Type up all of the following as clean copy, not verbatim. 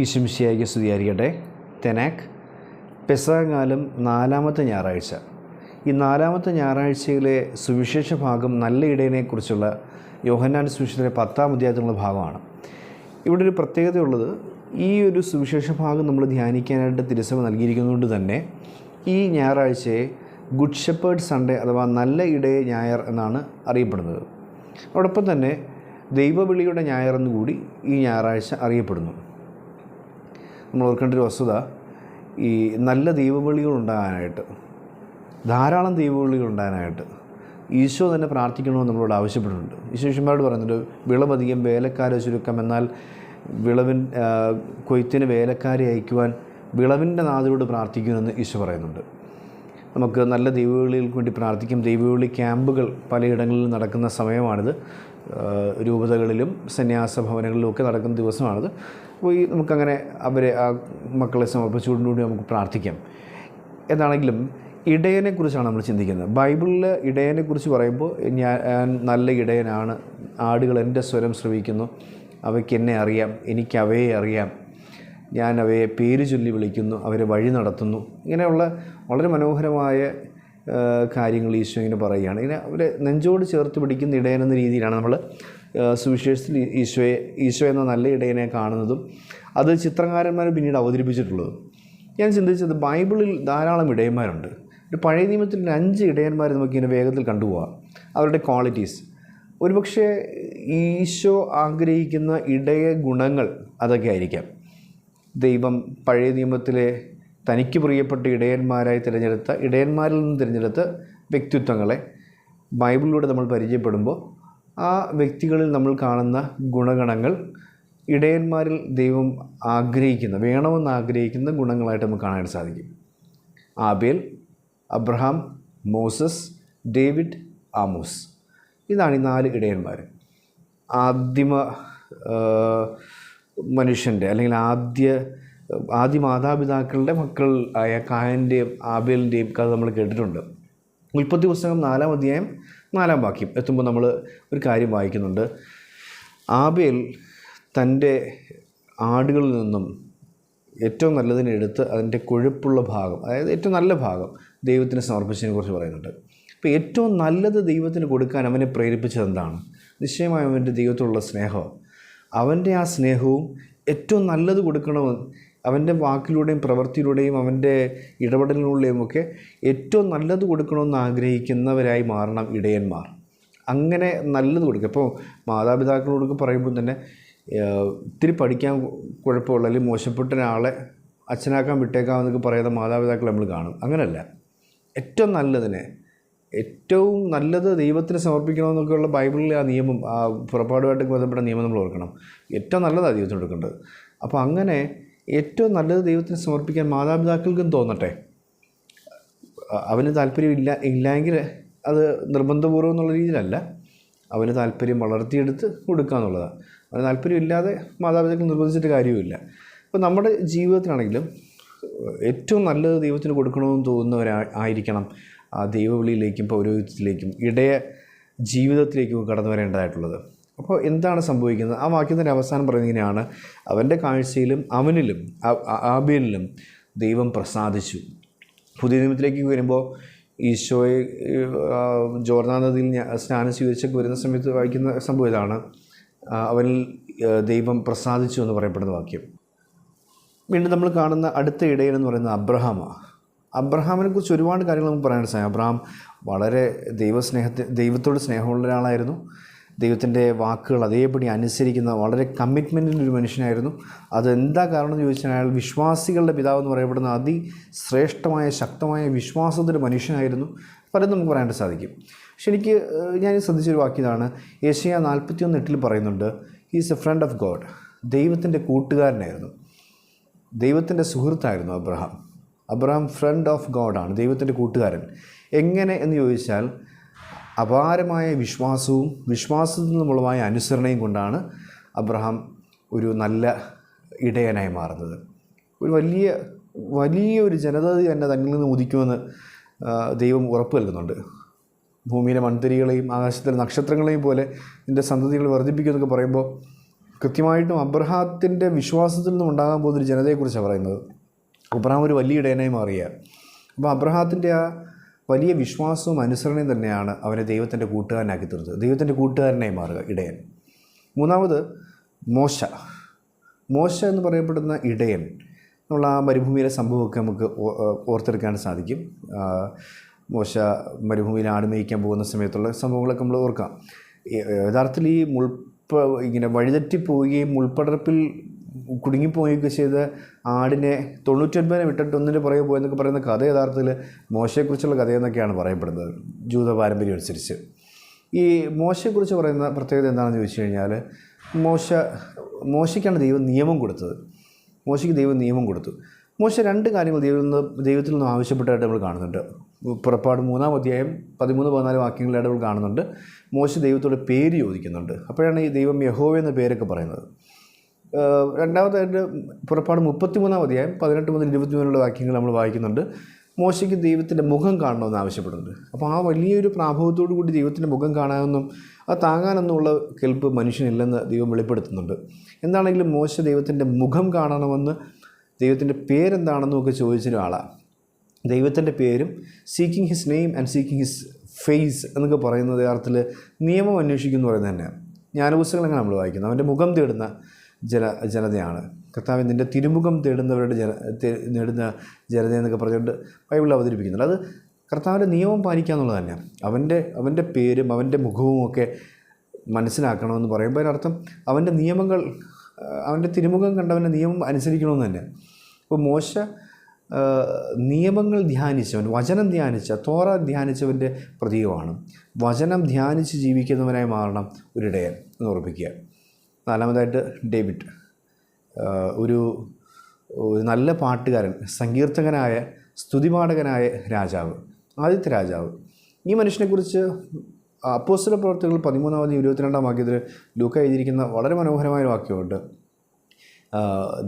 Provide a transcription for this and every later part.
ഈശുമിശിഹായ്ക്ക് സ്തുതിയായിരിക്കട്ടെ. തെനാക്ക് പെസഹകാലം 4-ാമത്തെ ഞായറാഴ്ച. ഈ 4-ാമത്തെ ഞായറാഴ്ചയിലെ സുവിശേഷ ഭാഗം നല്ല ഇടയനെക്കുറിച്ചുള്ള യോഹന്നാൻ സുവിശേഷത്തിലെ 10-ാം അധ്യായത്തിലുള്ള ഭാഗമാണ്. ഇവിടെ ഒരു പ്രത്യേകതയുള്ളത്, ഈ ഒരു സുവിശേഷ ഭാഗം നമ്മൾ ധ്യാനിക്കാനായിട്ട് തിരുസഭ നൽകിയിരിക്കുന്നതുകൊണ്ട് തന്നെ ഈ ഞായറാഴ്ചയെ ഗുഡ് ഷെപ്പേർഡ് സൺഡേ അഥവാ നല്ല ഇടയ ഞായർ എന്നാണ് അറിയപ്പെടുന്നത്. അതോടൊപ്പം തന്നെ ദൈവവിളിയുടെ ഞായർ എന്നുകൂടി ഈ ഞായറാഴ്ച അറിയപ്പെടുന്നു. നമ്മൾ ഓർക്കേണ്ട ഒരു വസ്തുത, ഈ നല്ല ദൈവവിളികൾ ഉണ്ടാകാനായിട്ട്, ധാരാളം ദൈവവിളികൾ ഉണ്ടാകാനായിട്ട് ഈശോ തന്നെ പ്രാർത്ഥിക്കണമെന്ന് നമ്മളോട് ആവശ്യപ്പെട്ടിട്ടുണ്ട്. ഈശോ ശിഷ്യന്മാരോട് പറയുന്നുണ്ട്, വിളവധികം വേലക്കാരെ ചുരുക്കം, എന്നാൽ കൊയ്ത്തിന് വേലക്കാരെ അയക്കുവാൻ വിളവിൻ്റെ നാഥനോട് പ്രാർത്ഥിക്കുമെന്ന് ഈശോ പറയുന്നുണ്ട്. നമുക്ക് നല്ല ദൈവവിളികൾക്ക് വേണ്ടി പ്രാർത്ഥിക്കും. ദൈവവിളി ക്യാമ്പുകൾ പലയിടങ്ങളിൽ നടക്കുന്ന സമയമാണിത്. രൂപതകളിലും സന്യാസ ഭവനങ്ങളിലും ഒക്കെ നടക്കുന്ന ദിവസമാണിത്. അപ്പോൾ നമുക്കങ്ങനെ അവരെ, ആ മക്കളെ സമർപ്പിച്ചുകൊണ്ടുകൂടി നമുക്ക് പ്രാർത്ഥിക്കാം. എന്താണെങ്കിലും ഇടയനെക്കുറിച്ചാണ് നമ്മൾ ചിന്തിക്കുന്നത്. ബൈബിളിൽ ഇടയനെക്കുറിച്ച് പറയുമ്പോൾ, ഞാൻ നല്ല ഇടയനാണ്, ആടുകൾ എൻ്റെ സ്വരം ശ്രവിക്കുന്നു, അവയ്ക്ക് എന്നെ അറിയാം, എനിക്ക് അവയെ അറിയാം, ഞാൻ അവയെ പേര് ചൊല്ലി വിളിക്കുന്നു, അവരെ വഴി നടത്തുന്നു. ഇങ്ങനെയുള്ള വളരെ മനോഹരമായ കാര്യങ്ങൾ ഈശോ ഇങ്ങനെ പറയുകയാണ്. ഇങ്ങനെ അവരെ നെഞ്ചോട് ചേർത്ത് പിടിക്കുന്ന ഇടയൻ എന്ന രീതിയിലാണ് നമ്മൾ സുവിശേഷത്തിൽ ഈശോ എന്ന നല്ല ഇടയനെ കാണുന്നതും അത് ചിത്രകാരന്മാർ പിന്നീട് അവതരിപ്പിച്ചിട്ടുള്ളതും. ഞാൻ ചിന്തിച്ചത്, ബൈബിളിൽ ധാരാളം ഇടയന്മാരുണ്ട്. ഒരു പഴയ നിയമത്തിൽ 5 ഇടയന്മാർ നമുക്കിങ്ങനെ വേഗത്തിൽ കണ്ടുപോകാം. അവരുടെ ക്വാളിറ്റീസ്, ഒരുപക്ഷെ ഈശോ ആഗ്രഹിക്കുന്ന ഇടയ ഗുണങ്ങൾ അതൊക്കെ ആയിരിക്കാം. ദൈവം പഴയ നിയമത്തിലെ തനിക്ക് പ്രിയപ്പെട്ട ഇടയന്മാരായി തിരഞ്ഞെടുത്ത, ഇടയന്മാരിൽ നിന്ന് തിരഞ്ഞെടുത്ത വ്യക്തിത്വങ്ങളെ ബൈബിളിലൂടെ നമ്മൾ പരിചയപ്പെടുമ്പോൾ ആ വ്യക്തികളിൽ നമ്മൾ കാണുന്ന ഗുണഗണങ്ങൾ ഇടയന്മാരിൽ ദൈവം വേണമെന്ന് ആഗ്രഹിക്കുന്ന ഗുണങ്ങളായിട്ട് നമുക്ക് കാണാൻ സാധിക്കും. Abel, Abraham, Moses, David, Amos, ഇതാണ് ഈ 4 ഇടയന്മാർ. ആദിമ മനുഷ്യൻ്റെ അല്ലെങ്കിൽ ആദ്യ മാതാപിതാക്കളുടെ മക്കൾ ആയ കായൻ്റെയും ആബേലിൻ്റെയും കഥ നമ്മൾ കേട്ടിട്ടുണ്ട്. ഉൽപ്പത്തി പുസ്തകം 4-ാം അധ്യായം 4-ാം വാക്യം എത്തുമ്പോൾ നമ്മൾ ഒരു കാര്യം വായിക്കുന്നുണ്ട്. ആബേൽ തൻ്റെ ആടുകളിൽ നിന്നും ഏറ്റവും നല്ലതിനെ എടുത്ത് അതിൻ്റെ കൊഴുപ്പുള്ള ഭാഗം, അതായത് ഏറ്റവും നല്ല ഭാഗം ദൈവത്തിന് സമർപ്പിച്ചതിനെ കുറിച്ച് പറയുന്നുണ്ട്. അപ്പോൾ ഏറ്റവും നല്ലത് ദൈവത്തിന് കൊടുക്കാൻ അവനെ പ്രേരിപ്പിച്ചത് എന്താണ്? നിശ്ചയമായും അവൻ്റെ ദൈവത്തോടുള്ള സ്നേഹം. അവൻ്റെ ആ സ്നേഹവും ഏറ്റവും നല്ലത് കൊടുക്കണമെന്ന് അവൻ്റെ വാക്കിലൂടെയും പ്രവൃത്തിയിലൂടെയും അവൻ്റെ ഇടപെടലിലൂടെയും ഒക്കെ ഏറ്റവും നല്ലത് കൊടുക്കണമെന്ന് ആഗ്രഹിക്കുന്നവരായി മാറണം ഇടയന്മാർ. അങ്ങനെ നല്ലത് കൊടുക്കുക. ഇപ്പോൾ മാതാപിതാക്കളോടൊക്കെ പറയുമ്പോൾ തന്നെ ഇത്തിരി പഠിക്കാൻ കുഴപ്പമുള്ള അല്ലെങ്കിൽ മോശപ്പെട്ട ഒരാളെ അച്ഛനാക്കാൻ വിട്ടേക്കാമെന്നൊക്കെ പറയുന്ന മാതാപിതാക്കൾ നമ്മൾ കാണും. അങ്ങനെയല്ല, ഏറ്റവും നല്ലത് ദൈവത്തിന് സമർപ്പിക്കണമെന്നൊക്കെയുള്ള ബൈബിളിലെ ആ നിയമം, ആ പുറപ്പാടുമായിട്ടൊക്കെ ബന്ധപ്പെട്ട നിയമം നമ്മൾ ഓർക്കണം. ഏറ്റവും നല്ലതാണ് ദൈവത്തിന് കൊടുക്കേണ്ടത്. അപ്പോൾ അങ്ങനെ ഏറ്റവും നല്ലത് ദൈവത്തിന് സമർപ്പിക്കാൻ മാതാപിതാക്കൾക്കും തോന്നട്ടെ. അവന് താല്പര്യം ഇല്ലെങ്കിൽ അത് നിർബന്ധപൂർവ്വം എന്നുള്ള രീതിയിലല്ല, അവന് താല്പര്യം വളർത്തിയെടുത്ത് കൊടുക്കുക എന്നുള്ളതാണ്. അവന് താല്പര്യമില്ലാതെ മാതാപിതാക്കൾ നിർബന്ധിച്ചിട്ട് കാര്യവുമില്ല. അപ്പോൾ നമ്മുടെ ജീവിതത്തിലാണെങ്കിലും ഏറ്റവും നല്ലത് ദൈവത്തിന് കൊടുക്കണമെന്ന് തോന്നുന്നവരായിരിക്കണം ആ ദൈവവിളിയിലേക്കും പൗരോഹിത്യത്തിലേക്കും ഇടയ ജീവിതത്തിലേക്കും കടന്നു വരേണ്ടതായിട്ടുള്ളത്. അപ്പോൾ എന്താണ് സംഭവിക്കുന്നത്? ആ വാക്യത്തിൻ്റെ അവസാനം പറയുന്നത് ഇങ്ങനെയാണ്: അവൻ്റെ കാഴ്ചയിലും അവനിലും ആബേലിലും ദൈവം പ്രസാദിച്ചു. പുതിയ നിയമത്തിലേക്ക് വരുമ്പോൾ ഈശോയെ ജോർദാൻ നദിയിൽ സ്നാനം സ്വീകരിച്ചൊക്കെ വരുന്ന സമയത്ത് വായിക്കുന്ന സംഭവം ഇതാണ്: അവനിൽ ദൈവം പ്രസാദിച്ചു എന്ന് പറയപ്പെടുന്ന വാക്യം. വീണ്ടും നമ്മൾ കാണുന്ന അടുത്ത ഇടയൻ എന്ന് പറയുന്നത് അബ്രഹാമാണ്. അബ്രഹാമിനെ കുറിച്ച് ഒരുപാട് കാര്യങ്ങൾ നമുക്ക് പറയാൻ സാധിക്കും. അബ്രഹാം വളരെ ദൈവത്തോട് സ്നേഹമുള്ള ഒരാളായിരുന്നു. ദൈവത്തിൻ്റെ വാക്കുകൾ അതേപടി അനുസരിക്കുന്ന വളരെ കമ്മിറ്റ്മെൻറ്റിൻ്റെ ഒരു മനുഷ്യനായിരുന്നു. അതെന്താ കാരണം എന്ന് ചോദിച്ചാൽ, അയാൾ വിശ്വാസികളുടെ പിതാവെന്ന് പറയപ്പെടുന്ന അതിശ്രേഷ്ഠമായ ശക്തമായ വിശ്വാസത്തിൻ്റെ മനുഷ്യനായിരുന്നു. പലതും നമുക്ക് പറയാനായിട്ട് സാധിക്കും. പക്ഷെ ഞാൻ ശ്രദ്ധിച്ചൊരു വാക്യതാണ്, യെശയ്യാ 41:8 പറയുന്നുണ്ട്, he's a friend of God. ദൈവത്തിൻ്റെ കൂട്ടുകാരനായിരുന്നു, ദൈവത്തിൻ്റെ സുഹൃത്തായിരുന്നു അബ്രഹാം ഫ്രണ്ട് ഓഫ് ഗോഡാണ്, ദൈവത്തിൻ്റെ കൂട്ടുകാരൻ. എങ്ങനെ എന്ന് ചോദിച്ചാൽ, അപാരമായ വിശ്വാസവും വിശ്വാസത്തിൽ നിന്നുമുള്ളമായ അനുസരണയും കൊണ്ടാണ് അബ്രഹാം ഒരു നല്ല ഇടയനായി മാറുന്നത്. ഒരു വലിയൊരു ജനത തന്നെ തന്നിൽ നിന്ന് ഉദിക്കുമെന്ന് ദൈവം ഉറപ്പ് നൽകുന്നുണ്ട്. ഭൂമിയിലെ മൺതരികളെയും ആകാശത്തിലെ നക്ഷത്രങ്ങളെയും പോലെ നിൻ്റെ സന്തതികൾ വർദ്ധിപ്പിക്കുമെന്നൊക്കെ പറയുമ്പോൾ കൃത്യമായിട്ടും അബ്രഹാത്തിൻ്റെ വിശ്വാസത്തിൽ നിന്നും ഉണ്ടാകാൻ പോകുന്നൊരു ജനതയെക്കുറിച്ചാണ് പറയുന്നത്. അബ്രഹാം ഒരു വലിയ ഇടയനായി മാറിയ. അപ്പോൾ അബ്രഹാത്തിൻ്റെ ആ വലിയ വിശ്വാസവും അനുസരണയും തന്നെയാണ് അവനെ ദൈവത്തിൻ്റെ കൂട്ടുകാരനാക്കി തീർത്തത്. ദൈവത്തിൻ്റെ കൂട്ടുകാരനായി മാറുക ഇടയൻ. മൂന്നാമത് മോശ എന്ന് പറയപ്പെടുന്ന ഇടയൻ എന്നുള്ള ആ മരുഭൂമിയിലെ സംഭവമൊക്കെ നമുക്ക് ഓർത്തെടുക്കാൻ സാധിക്കും. മോശ മരുഭൂമിയിൽ ആട് മേയ്ക്കാൻ പോകുന്ന സമയത്തുള്ള സംഭവങ്ങളൊക്കെ നമ്മൾ ഓർക്കാം. യഥാർത്ഥത്തിൽ ഈ ഇങ്ങനെ വഴിതെറ്റിപ്പോവുകയും മുൾപ്പടർപ്പിൽ കുടുങ്ങിപ്പോവുകയൊക്കെ ചെയ്ത ആടിനെ 99 വിട്ടിട്ട് ഒന്നിൻ്റെ പുറകെ പോയെന്നൊക്കെ പറയുന്ന കഥ യഥാർത്ഥത്തിൽ മോശയെക്കുറിച്ചുള്ള കഥയെന്നൊക്കെയാണ് പറയപ്പെടുന്നത് ജൂത പാരമ്പര്യം അനുസരിച്ച്. ഈ മോശയെക്കുറിച്ച് പറയുന്ന പ്രത്യേകത എന്താണെന്ന് ചോദിച്ചു കഴിഞ്ഞാൽ, മോശയ്ക്കാണ് ദൈവം നിയമം കൊടുത്തത്. മോശയ്ക്ക് ദൈവം നിയമം കൊടുത്തു. മോശ 2 കാര്യങ്ങൾ ദൈവത്തിൽ നിന്നും ആവശ്യപ്പെട്ടതായിട്ട് നമ്മൾ കാണുന്നുണ്ട്. പുറപ്പാട് 3-ാം അധ്യായം 13-14 വാക്യങ്ങളിലായിട്ട് നമ്മൾ കാണുന്നുണ്ട്. മോശ ദൈവത്തോട് പേര് ചോദിക്കുന്നുണ്ട്. അപ്പോഴാണ് ഈ ദൈവം യഹോവ എന്ന പേരൊക്കെ പറയുന്നത്. രണ്ടാമതായിട്ട് പുറപ്പാട് 33-ാം അധ്യായം 18 മുതൽ 23 വാക്യങ്ങൾ നമ്മൾ വായിക്കുന്നുണ്ട്. മോശയ്ക്ക് ദൈവത്തിൻ്റെ മുഖം കാണണമെന്ന് ആവശ്യപ്പെടുന്നുണ്ട്. അപ്പോൾ ആ വലിയൊരു പ്രാഭവത്തോടു കൂടി ദൈവത്തിൻ്റെ മുഖം കാണാമെന്നും അത് താങ്ങാനൊന്നുമുള്ള കെൽപ്പ് മനുഷ്യനില്ലെന്ന് ദൈവം വെളിപ്പെടുത്തുന്നുണ്ട്. എന്താണെങ്കിലും മോശ ദൈവത്തിൻ്റെ മുഖം കാണണമെന്ന്, ദൈവത്തിൻ്റെ പേരെന്താണെന്നും ഒക്കെ ചോദിച്ചൊരു ആളാണ്. ദൈവത്തിൻ്റെ പേരും seeking his name and seeking his face എന്നൊക്കെ പറയുന്നത് യഥാർത്ഥത്തിൽ നിയമം അന്വേഷിക്കുന്നു പറയുന്നത് തന്നെയാണ്. ജ്ഞാനപുസ്തകങ്ങളങ്ങനെ നമ്മൾ വായിക്കുന്നത്. അവൻ്റെ മുഖം തേടുന്ന ജനതയാണ്. കർത്താവ് നിൻ്റെ തിരുമുഖം തേടുന്നവരുടെ നേടുന്ന ജനത എന്നൊക്കെ പറഞ്ഞുകൊണ്ട് ബൈബിളിൽ അവതരിപ്പിക്കുന്നുണ്ട്. അത് കർത്താവിൻ്റെ നിയമം പാലിക്കുക എന്നുള്ളത് തന്നെയാണ്. അവൻ്റെ പേരും അവൻ്റെ മുഖവും ഒക്കെ മനസ്സിലാക്കണമെന്ന് പറയുമ്പോൾ അതിനർത്ഥം അവൻ്റെ നിയമങ്ങൾ, അവൻ്റെ തിരുമുഖം കണ്ടവൻ്റെ നിയമം അനുസരിക്കണമെന്ന് തന്നെ. അപ്പോൾ മോശ നിയമങ്ങൾ ധ്യാനിച്ചവൻ, വചനം തോറ ധ്യാനിച്ചവൻ്റെ പ്രതീകമാണ്. വചനം ധ്യാനിച്ച് ജീവിക്കുന്നവനായി മാറണം ഒരിടയൻ എന്ന് ഓർമ്മിക്കുക. 4-മതായിട്ട് ഡേവിഡ്, ഒരു നല്ല പാട്ടുകാരൻ, സങ്കീർത്തകനായ, സ്തുതിപാഠകനായ രാജാവ്, ആദ്യത്തെ രാജാവ്. ഈ മനുഷ്യനെക്കുറിച്ച് അപ്പോസ്തല പ്രവർത്തികൾ 13-ാം അധ്യായം 22-ാം വാക്യത്തിൽ ലൂക്ക എഴുതിയിരിക്കുന്ന വളരെ മനോഹരമായ വാക്യമുണ്ട്.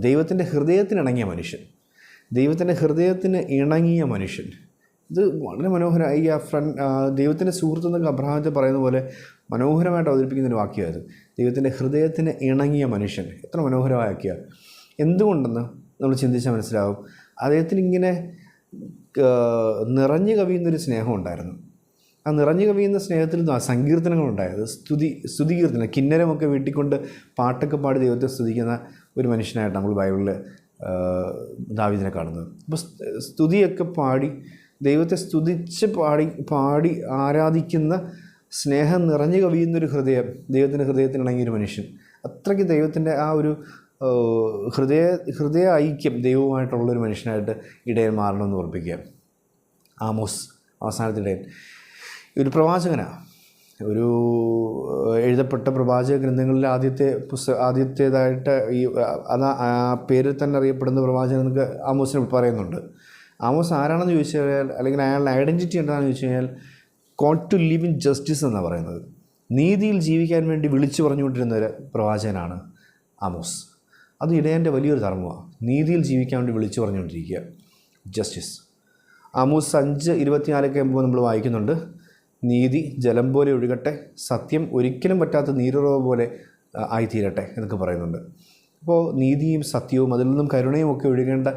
ദൈവത്തിൻ്റെ ഹൃദയത്തിനിണങ്ങിയ മനുഷ്യൻ, ദൈവത്തിൻ്റെ ഹൃദയത്തിന് ഇണങ്ങിയ മനുഷ്യൻ. ഇത് വളരെ മനോഹരമായി ദൈവത്തിൻ്റെ സുഹൃത്ത് എന്നൊക്കെ അബ്രഹാത്തെ പറയുന്ന പോലെ മനോഹരമായിട്ട് അവതരിപ്പിക്കുന്നൊരു വാക്യമായത്. ദൈവത്തിൻ്റെ ഹൃദയത്തിന് ഇണങ്ങിയ മനുഷ്യൻ. എത്ര മനോഹരമായ വാക്യമാണ്. എന്തുകൊണ്ടെന്ന് നമ്മൾ ചിന്തിച്ചാൽ മനസ്സിലാവും. അദ്ദേഹത്തിന് ഇങ്ങനെ നിറഞ്ഞു കവിയുന്നൊരു സ്നേഹം ഉണ്ടായിരുന്നു. ആ നിറഞ്ഞു കവിയുന്ന സ്നേഹത്തിൽ നിന്നും ആ സങ്കീർത്തനങ്ങളുണ്ടായത്, സ്തുതികീർത്തനം, കിന്നരമൊക്കെ വീട്ടിക്കൊണ്ട് പാട്ടൊക്കെ പാടി ദൈവത്തെ സ്തുതിക്കുന്ന ഒരു മനുഷ്യനായിട്ട് നമ്മൾ ബൈബിളിൽ ദാവീദിനെ കാണുന്നത്. അപ്പോൾ സ്തുതിയൊക്കെ പാടി ദൈവത്തെ സ്തുതിച്ച് പാടി ആരാധിക്കുന്ന, സ്നേഹം നിറഞ്ഞു കവിയുന്നൊരു ഹൃദയം, ദൈവത്തിൻ്റെ ഹൃദയത്തിനിണങ്ങിയൊരു മനുഷ്യൻ. അത്രയ്ക്ക് ദൈവത്തിൻ്റെ ആ ഒരു ഹൃദയ ഐക്യം ദൈവവുമായിട്ടുള്ളൊരു മനുഷ്യനായിട്ട് ഇടയൻ മാറണമെന്ന് ഓർപ്പിക്കുക. ആമോസ്, അവസാനത്തെ ഇടയൻ, ഒരു പ്രവാചകനാണ്. ഒരു എഴുതപ്പെട്ട പ്രവാചക ഗ്രന്ഥങ്ങളിൽ ആദ്യത്തേതായിട്ട് ആ പേരിൽ തന്നെ അറിയപ്പെടുന്ന പ്രവാചകൻ എന്നൊക്കെ ആമോസിനെ പറയുന്നുണ്ട്. ആമോസ് ആരാണെന്ന് ചോദിച്ചു കഴിഞ്ഞാൽ, അല്ലെങ്കിൽ അയാളുടെ ഐഡൻറ്റിറ്റി എന്താണെന്ന് ചോദിച്ചു കഴിഞ്ഞാൽ, call to live in justice എന്നാണ് പറയുന്നത്. നീതിയിൽ ജീവിക്കാൻ വേണ്ടി വിളിച്ചു പറഞ്ഞുകൊണ്ടിരുന്ന ഒരു പ്രവാചകനാണ് ആമോസ്. അത് ഇടയൻ്റെ വലിയൊരു ധർമ്മമാണ്. നീതിയിൽ ജീവിക്കാൻ വേണ്ടി വിളിച്ചു പറഞ്ഞുകൊണ്ടിരിക്കുക, ജസ്റ്റിസ്. ആമോസ് 5:24 നമ്മൾ വായിക്കുന്നുണ്ട്. നീതി ജലം പോലെ ഒഴുകട്ടെ, സത്യം ഒരിക്കലും പറ്റാത്ത നീരുറവ് പോലെ ആയിത്തീരട്ടെ എന്നൊക്കെ പറയുന്നുണ്ട്. അപ്പോൾ നീതിയും സത്യവും അതിൽ നിന്നും കരുണയും ഒക്കെ ഒഴുകേണ്ട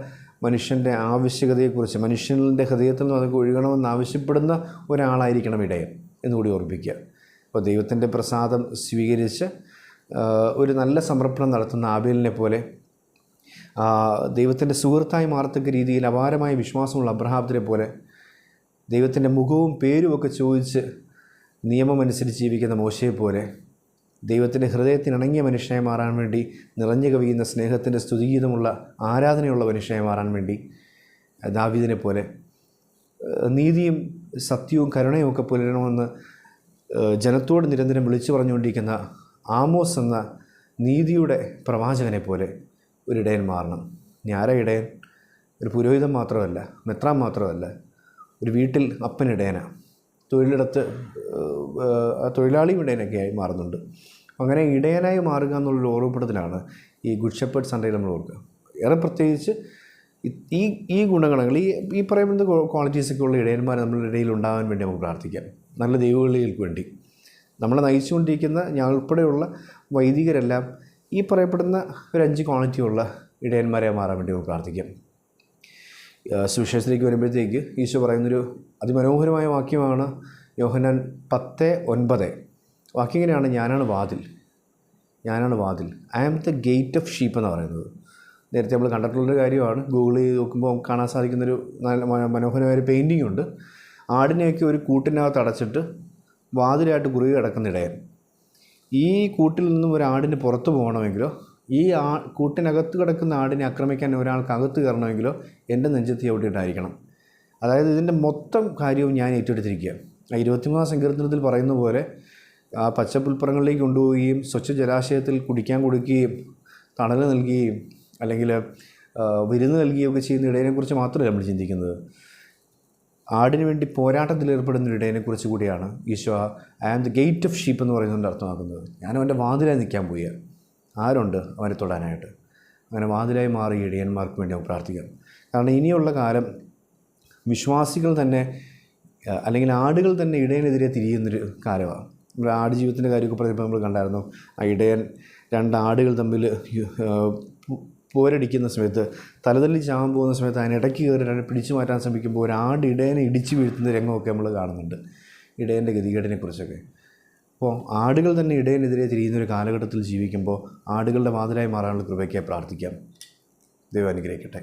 മനുഷ്യൻ്റെ ആവശ്യകതയെക്കുറിച്ച്, മനുഷ്യൻ്റെ ഹൃദയത്തിൽ നിന്ന് അതൊക്കെ ഒഴുകണമെന്ന് ആവശ്യപ്പെടുന്ന ഒരാളായിരിക്കണം ഇടയൻ എന്നുകൂടി ഓർമ്മിക്കുക. അപ്പോൾ ദൈവത്തിൻ്റെ പ്രസാദം സ്വീകരിച്ച് ഒരു നല്ല സമർപ്പണം നടത്തുന്ന ആബേലിനെ പോലെ, ദൈവത്തിൻ്റെ സുഹൃത്തായി മാറത്തക്ക രീതിയിൽ അപാരമായ വിശ്വാസമുള്ള അബ്രഹാത്തിനെ പോലെ, ദൈവത്തിൻ്റെ മുഖവും പേരുമൊക്കെ ചോദിച്ച് നിയമമനുസരിച്ച് ജീവിക്കുന്ന മോശയെപ്പോലെ, ദൈവത്തിൻ്റെ ഹൃദയത്തിനിണങ്ങിയ മനുഷ്യനായി മാറാൻ വേണ്ടി നിറഞ്ഞു കവിയുന്ന സ്നേഹത്തിൻ്റെ സ്തുതിഗീതമുള്ള ആരാധനയുള്ള മനുഷ്യനായി മാറാൻ വേണ്ടി ദാവീദിനെ പോലെ, നീതിയും സത്യവും കരുണയും ഒക്കെ പുലരണമെന്ന് ജനത്തോട് നിരന്തരം വിളിച്ചു പറഞ്ഞുകൊണ്ടിരിക്കുന്ന ആമോസ് എന്ന നീതിയുടെ പ്രവാചകനെ പോലെ ഒരിടയൻ മാറണം. ഞാനാ ഇടയൻ? ഒരു പുരോഹിതൻ മാത്രമല്ല, മെത്രാൻ മാത്രമല്ല, ഒരു വീട്ടിൽ അപ്പനിടയനാണ്, തൊഴിലിടത്ത് തൊഴിലാളിയും ഇടയനൊക്കെയായി മാറുന്നുണ്ട്. അങ്ങനെ ഇടയനായി മാറുക എന്നുള്ളൊരു ഓർമ്മപ്പെടുത്തലാണ് ഈ ഗുഡ് ഷെപ്പേർഡ് സൺഡേയിൽ നമ്മൾ ഓർക്കുക. ഏറെ പ്രത്യേകിച്ച് ഈ ഗുണഗണങ്ങൾ, ഈ പറയുന്ന ക്വാളിറ്റീസൊക്കെ ഉള്ള ഇടയന്മാർ നമ്മളുടെ ഇടയിൽ ഉണ്ടാകാൻ വേണ്ടി നമുക്ക് പ്രാർത്ഥിക്കാം. നല്ല ദൈവവിളികൾക്ക് വേണ്ടി നമ്മളെ നയിച്ചുകൊണ്ടിരിക്കുന്ന ഞാൻ ഉൾപ്പെടെയുള്ള വൈദികരെല്ലാം ഈ പറയപ്പെടുന്ന ഒരു 5 ക്വാളിറ്റിയുള്ള ഇടയന്മാരെ മാറാൻ വേണ്ടി നമുക്ക് പ്രാർത്ഥിക്കാം. സുവിശേഷത്തിലേക്ക് വരുമ്പോഴത്തേക്ക് ഈശോ പറയുന്നൊരു അതിമനോഹരമായ വാക്യമാണ് യോഹന്നാൻ 10:9. വാക്യം ഇങ്ങനെയാണ്: ഞാനാണ് വാതിൽ, I am the gate of sheep എന്ന് പറയുന്നത്. നേരത്തെ നമ്മൾ കണ്ടിട്ടുള്ളൊരു കാര്യമാണ്. ഗൂഗിൾ ചെയ്ത് നോക്കുമ്പോൾ നമുക്ക് കാണാൻ സാധിക്കുന്നൊരു നല്ല മനോഹരമായ ഒരു പെയിൻറ്റിംഗ് ഉണ്ട്. ആടിനെയൊക്കെ ഒരു കൂട്ടിനകത്ത് അടച്ചിട്ട് വാതിലായിട്ട് കുറുകെ കിടക്കുന്ന ഇടയൻ. ഈ കൂട്ടിൽ നിന്നും ഒരു ആടിന് പുറത്ത് പോകണമെങ്കിലോ ഈ കൂട്ടിനകത്ത് കിടക്കുന്ന ആടിനെ ആക്രമിക്കാൻ ഒരാൾക്ക് അകത്ത് കയറണമെങ്കിലോ എൻ്റെ നെഞ്ചത്ത് ചവിട്ടിയിട്ടായിരിക്കണം. അതായത് ഇതിൻ്റെ മൊത്തം കാര്യവും ഞാൻ ഏറ്റെടുത്തിരിക്കുക. 23-ാം സങ്കീർത്തനത്തിൽ പറയുന്ന പോലെ ആ പച്ചപ്പുൽപ്പുറങ്ങളിലേക്ക് കൊണ്ടുപോവുകയും സ്വച്ഛ ജലാശയത്തിൽ കുടിക്കാൻ കൊടുക്കുകയും തണൽ നൽകുകയും അല്ലെങ്കിൽ വിരുന്ന് നൽകുകയൊക്കെ ചെയ്യുന്ന ഇടയനെക്കുറിച്ച് മാത്രമല്ല നമ്മൾ ചിന്തിക്കുന്നത്. ആടിന് വേണ്ടി പോരാട്ടത്തിലേർപ്പെടുന്ന ഇടയനെക്കുറിച്ച് കൂടിയാണ് Isho I am the gate of sheep എന്ന് പറയുന്നതിൻ്റെ അർത്ഥമാക്കുന്നത്. ഞാൻ അവൻ്റെ വാതിലായി നിൽക്കാൻ പോയ ആരുണ്ട് അവനെ തൊടാനായിട്ട്? അങ്ങനെ വാതിലായി മാറി ഇടയന്മാർക്ക് വേണ്ടി നമുക്ക് പ്രാർത്ഥിക്കാം. കാരണം ഇനിയുള്ള കാലം വിശ്വാസികൾ തന്നെ അല്ലെങ്കിൽ ആടുകൾ തന്നെ ഇടയനെതിരെ തിരിയുന്നൊരു കാലമാണ്. നമ്മൾ ആടുജീവിതത്തിൻ്റെ കാര്യമൊക്കെ പറയുമ്പോൾ നമ്മൾ കണ്ടായിരുന്നു. ആ ഇടയൻ 2 ആടുകൾ തമ്മിൽ പോരടിക്കുന്ന സമയത്ത്, തലതല്ലി ചാവാൻ പോകുന്ന സമയത്ത് അതിനിടയ്ക്ക് കയറി പിടിച്ചു മാറ്റാൻ ശ്രമിക്കുമ്പോൾ ഒരു ആട് ഇടയനെ ഇടിച്ചു വീഴ്ത്തുന്ന രംഗമൊക്കെ നമ്മൾ കാണുന്നുണ്ട്, ഇടയൻ്റെ ഗതികേടിനെക്കുറിച്ചൊക്കെ. അപ്പോൾ ആടുകൾ തന്നെ ഇടയനെതിരെ തിരിയുന്നൊരു കാലഘട്ടത്തിൽ ജീവിക്കുമ്പോൾ ആടുകളുടെ വാതിലായി മാറാനുള്ള കൃപയ്ക്കായി പ്രാർത്ഥിക്കാം. ദൈവം അനുഗ്രഹിക്കട്ടെ.